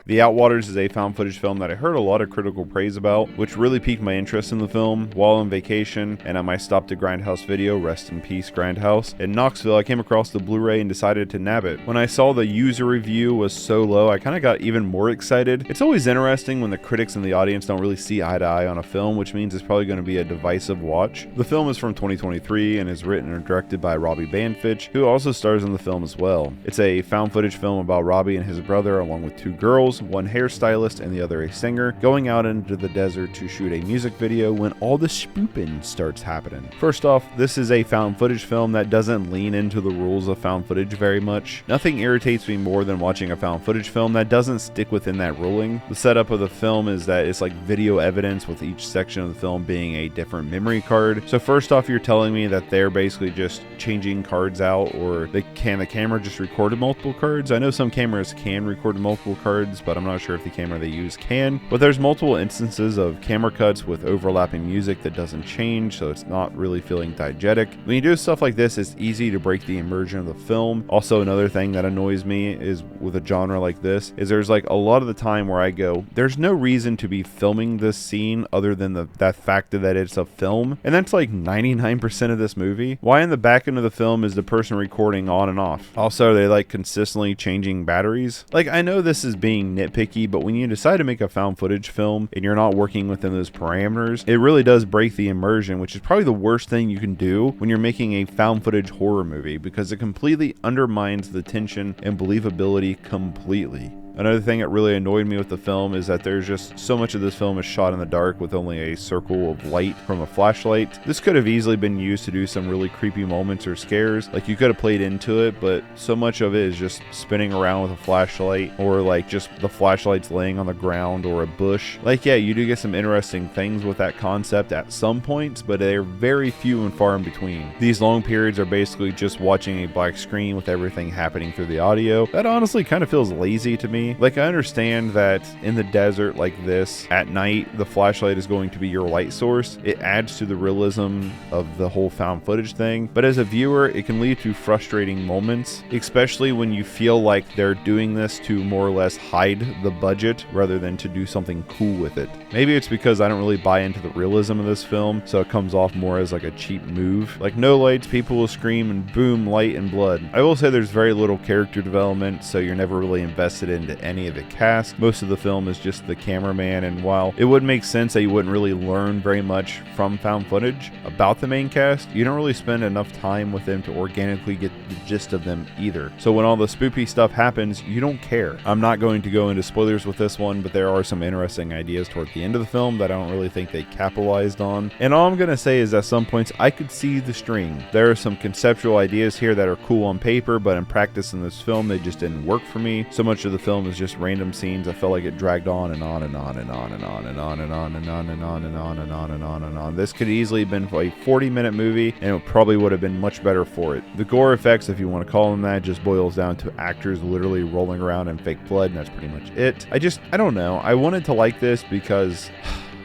The Outwaters is a found footage film that I heard a lot of critical praise about, which really piqued my interest in the film. While on vacation and at my stop to Grindhouse video, rest in peace Grindhouse, in Knoxville, I came across the Blu-ray and decided to nab it. When I saw the user review was so low, I kind of got even more excited. It's always interesting when the critics and the audience don't really see eye to eye on a film, which means it's probably going to be a divisive watch. The film is from 2023 and is written and directed by Robbie Banfitch, who also stars in the film as well. It's a found footage film about Robbie and his brother, along with two girls, one hairstylist and the other a singer, going out into the desert to shoot a music video when all the spooping starts happening. First off, this is a found footage film that doesn't lean into the rules of found footage very much. Nothing irritates me more than watching a found footage film that doesn't stick within that ruling. The setup of the film is that it's like video evidence, with each section of the film being a different memory card. So first off, you're telling me that they're basically just changing cards out, or the camera just recorded multiple cards? I know some cameras can record multiple cards, but I'm not sure if the camera they use can. But there's multiple instances of camera cuts with overlapping music that doesn't change, so it's not really feeling diegetic. When you do stuff like this, it's easy to break the immersion of the film. Also, another thing that annoys me is with a genre like this is there's like a lot of the time where I go, there's no reason to be filming this scene other than that fact that it's a film, and that's like 99% of this movie. Why in the back end of the film is the person recording on and off? Also, are they like consistently changing batteries? Like, I know this is being nitpicky, but when you decide to make a found footage film and you're not working within those parameters, it really does break the immersion, which is probably the worst thing you can do when you're making a found footage horror movie, because it completely undermines the tension and believability completely. Another thing that really annoyed me with the film is that there's just so much of this film is shot in the dark with only a circle of light from a flashlight. This could have easily been used to do some really creepy moments or scares. Like, you could have played into it, but so much of it is just spinning around with a flashlight, or like just the flashlights laying on the ground or a bush. Like, yeah, you do get some interesting things with that concept at some points, but they're very few and far in between. These long periods are basically just watching a black screen with everything happening through the audio. That honestly kind of feels lazy to me. Like, I understand that in the desert like this, at night, the flashlight is going to be your light source. It adds to the realism of the whole found footage thing, but as a viewer, it can lead to frustrating moments, especially when you feel like they're doing this to more or less hide the budget rather than to do something cool with it. Maybe it's because I don't really buy into the realism of this film, so it comes off more as like a cheap move. Like, no lights, people will scream, and boom, light and blood. I will say there's very little character development, so you're never really invested into any of the cast. Most of the film is just the cameraman, and while it would make sense that you wouldn't really learn very much from found footage about the main cast, you don't really spend enough time with them to organically get the gist of them either. So when all the spoopy stuff happens, you don't care. I'm not going to go into spoilers with this one, but there are some interesting ideas toward the end of the film that I don't really think they capitalized on. And all I'm going to say is at some points I could see the string. There are some conceptual ideas here that are cool on paper, but in practice in this film they just didn't work for me. So much of the film is just random scenes. I felt like it dragged on and on and on and on and on and on and on and on and on and on and on and on and on. This could easily have been a 40-minute movie, and it probably would have been much better for it. The gore effects, if you want to call them that, just boils down to actors literally rolling around in fake blood, and that's pretty much it. I don't know. I wanted to like this because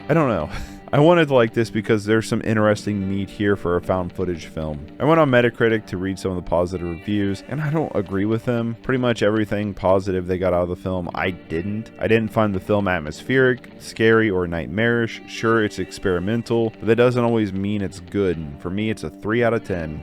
I don't know. I wanted to like this because there's some interesting meat here for a found footage film. I went on Metacritic to read some of the positive reviews, and I don't agree with them. Pretty much everything positive they got out of the film, I didn't. I didn't find the film atmospheric, scary, or nightmarish. Sure, it's experimental, but that doesn't always mean it's good. And for me, it's a 3 out of 10.